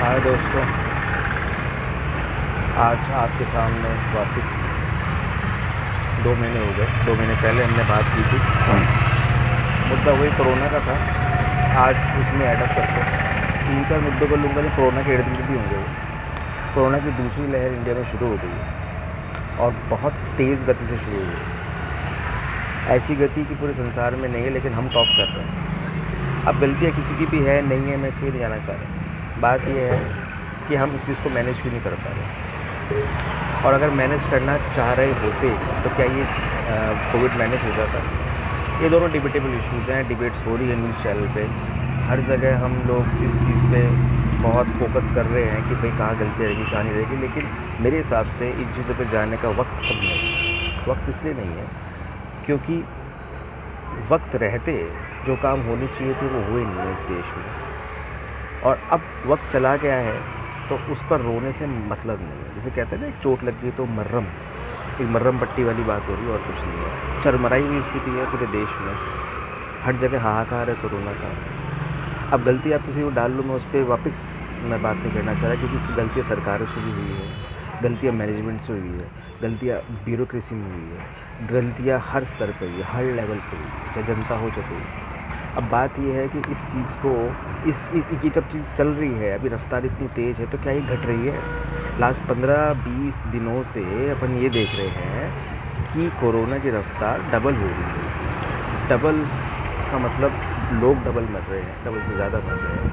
हाय दोस्तों, आज आपके सामने वापस 2 महीने हो गए। 2 महीने पहले हमने बात की थी। मुद्दा वही कोरोना का था। आज उसमें एडअप करते हैं 3-4 मुद्दों को लूँगा जो कोरोना के इर्द गिर्द भी होंगे। कोरोना की दूसरी लहर इंडिया में शुरू हो गई है और बहुत तेज़ गति से शुरू हुई है। ऐसी गति कि पूरे संसार में नहीं है, लेकिन हम टॉप कर रहे हैं। अब गलतियाँ किसी की भी है नहीं है, मैं इस पर नहीं जाना चाह रहा। बात यह है कि हम इस चीज़ को मैनेज भी नहीं कर पा रहे, और अगर मैनेज करना चाह रहे होते तो क्या ये कोविड मैनेज हो जाता? ये दोनों डिबेटेबल इश्यूज़ हैं। डिबेट्स हो रही है न्यूज़ चैनल पे, हर जगह हम लोग इस चीज़ पे बहुत फोकस कर रहे हैं कि भाई कहाँ गलती रहेगी कहाँ नहीं रहेगी। लेकिन मेरे हिसाब से इन चीज़ों पे जाने का वक्त अब नहीं। वक्त इसलिए नहीं है क्योंकि वक्त रहते जो काम होने चाहिए थे वो हुए नहीं है इस देश में, और अब वक्त चला गया है तो उस पर रोने से मतलब नहीं है। जैसे कहते हैं ना, एक चोट लग गई तो मर्रम, एक मर्रम पट्टी वाली बात हो रही है और कुछ नहीं है। चरमराई हुई स्थिति है पूरे देश में, हर जगह हाहाकार है कोरोना का। अब गलती आप किसी को डाल लो, मैं उस पर वापस मैं बात नहीं करना चाह रहा, क्योंकि गलतियाँ सरकारों से भी हुई है, गलतियाँ मैनेजमेंट से हुई है, गलतियाँ ब्यूरोक्रेसी में हुई है, गलतियाँ हर स्तर पर हुई है, हर लेवल पर हुई है, चाहे जनता हो चाहे कोई। अब बात यह है कि इस चीज़ को ये जब चीज़ चल रही है, अभी रफ्तार इतनी तेज़ है, तो क्या ये घट रही है? लास्ट 15-20 दिनों से अपन ये देख रहे हैं कि कोरोना की रफ्तार डबल हो रही है। डबल का मतलब लोग डबल मर रहे हैं, डबल से ज़्यादा मर रहे हैं।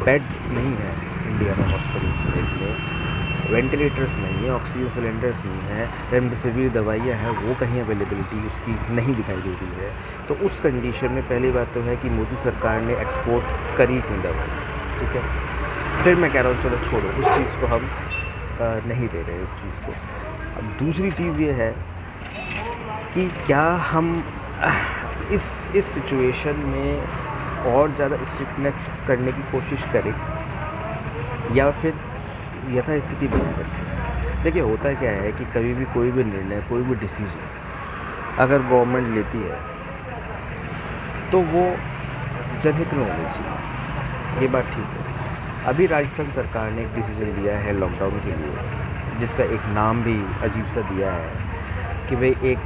बेड्स नहीं है इंडिया में, हॉस्पिटल्स में वेंटिलेटर्स नहीं है, ऑक्सीजन सिलेंडर्स नहीं है, रेमडेसिविर दवाइयाँ हैं वो कहीं अवेलेबिलिटी उसकी नहीं दिखाई दे रही है। तो उस कंडीशन में पहली बात तो है कि मोदी सरकार ने एक्सपोर्ट करी क्यों दवाई, ठीक है। फिर मैं कह रहा हूँ चलो छोड़ो, उस चीज़ को हम नहीं दे रहे इस चीज़ को। अब दूसरी चीज़ ये है कि क्या हम इस सिचुएशन में और ज़्यादा स्ट्रिक्टनेस करने की कोशिश करें या फिर यथास्थिति बनी रखें। देखिए, होता क्या है कि कभी भी कोई भी निर्णय, कोई भी डिसीजन अगर गवर्नमेंट लेती है तो वो जनहित में होनी चाहिए, ये बात ठीक है। अभी राजस्थान सरकार ने एक डिसीजन लिया है लॉकडाउन के लिए, जिसका एक नाम भी अजीब सा दिया है कि भाई एक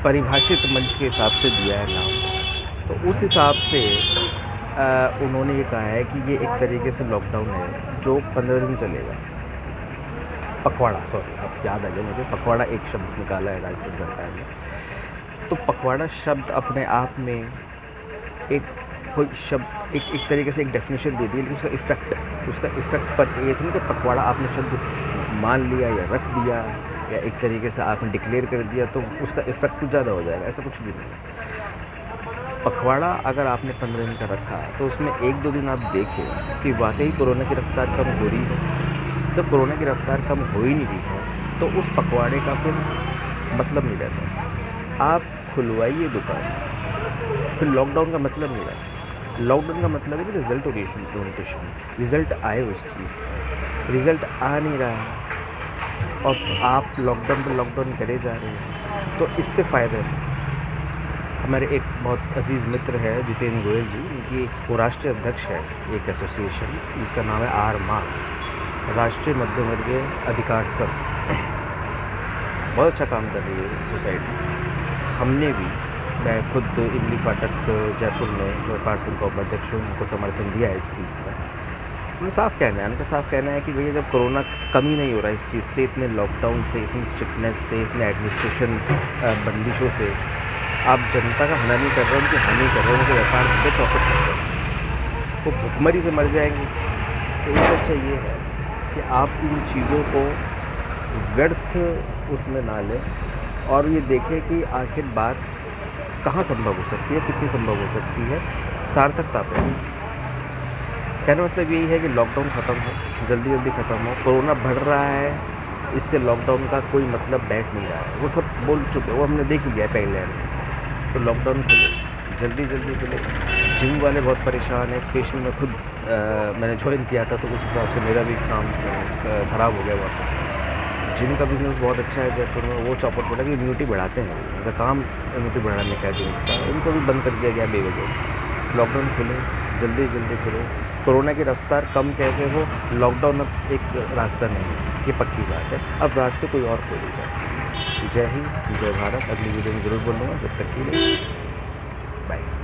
परिभाषित मंच के हिसाब से दिया है नाम। तो उस हिसाब से उन्होंने ये कहा है कि ये एक तरीके से लॉकडाउन है जो 15 दिन चलेगा। पखवाड़ा, सॉरी अब याद आ गया मुझे, पखवाड़ा एक शब्द निकाला है राजस्थान सरकार ने। तो पखवाड़ा शब्द अपने आप में एक कोई शब्द एक तरीके से एक डेफिनेशन दे दी, लेकिन उसका इफ़ेक्ट पर ये थी कि पखवाड़ा आपने शब्द मान लिया या रख दिया या एक तरीके से आपने डिक्लेयर कर दिया तो उसका इफ़ेक्ट कुछ ज़्यादा हो जाएगा, ऐसा कुछ भी नहीं है। पखवाड़ा अगर आपने 15 दिन का रखा तो उसमें 1-2 दिन आप देखें कि वाकई कोरोना की रफ्तार कम हो रही है। जब कोरोना की रफ्तार कम हो ही नहीं रही है तो उस पखवाड़े का फिर मतलब नहीं रहता। आप खुलवाइए दुकान, फिर लॉकडाउन का मतलब नहीं रहता। लॉकडाउन का मतलब है कि रिज़ल्ट ओरिएंटेशन, रिज़ल्ट आए उस चीज़ का, रिज़ल्ट आ नहीं रहा है और आप लॉकडाउन पर लॉकडाउन करे जा रहे हैं, तो इससे फ़ायदा है। हमारे एक बहुत अजीज़ मित्र है जितेंद्र गोयल जी, इनकी वो राष्ट्रीय अध्यक्ष है एक एसोसिएशन जिसका नाम है आर-मास, राष्ट्रीय मध्यम वर्गीय अधिकार संघ। बहुत अच्छा काम कर रही है सोसाइटी। हमने भी, मैं खुद इमली फाटक जयपुर में व्यापार संघ का उपाध्यक्ष हूँ, उनको समर्थन दिया है इस चीज़ का। उनका साफ कहना है, कि भैया जब कोरोना कम ही नहीं हो रहा है इस चीज़ से, इतने लॉकडाउन से, इतनी स्ट्रिक्टनेस से, इतने एडमिनिस्ट्रेशन बंदिशों से आप जनता का भला नहीं कर रहे हो, उनकी हानि कर रहे हो, उनके व्यापार धंधे चौपट कर रहे हो, वो भुखमरी से मर जाएंगे। तो इससे अच्छा ये है कि आप इन चीज़ों को व्यर्थ उसमें ना लें और ये देखें कि आखिर बात कहाँ संभव हो सकती है, कितनी संभव हो सकती है, सार्थकता पर। कहने मतलब यही है कि लॉकडाउन ख़त्म हो, जल्दी जल्दी ख़त्म हो। कोरोना बढ़ रहा है, इससे लॉकडाउन का कोई मतलब बैठ नहीं रहा है, वो सब बोल चुके, वो हमने देख लिया है पहले। तो लॉकडाउन खुले, जल्दी खुले। जिम वाले बहुत परेशान हैं, स्पेशल मैं खुद मैंने ज्वाइन किया था तो उस हिसाब से मेरा भी काम ख़राब हो गया वहाँ पर। जिम का बिज़नेस बहुत अच्छा है जयपुर में, वो चौपट पड़ा कि इम्यूनिटी बढ़ाते हैं, उनका काम इम्यूनिटी बढ़ाने का जिम्स का, उनको भी बंद कर दिया गया बेवजह। लॉकडाउन खुले, जल्दी खुले, कोरोना की रफ्तार कम कैसे हो, लॉकडाउन अब एक रास्ता नहीं है, ये पक्की बात है। अब रास्ते कोई और खोलेगा। जय हिंद, जय भारत। अगली वीडियो में ज़रूर बोलूँगा। जब तक के लिए बाय।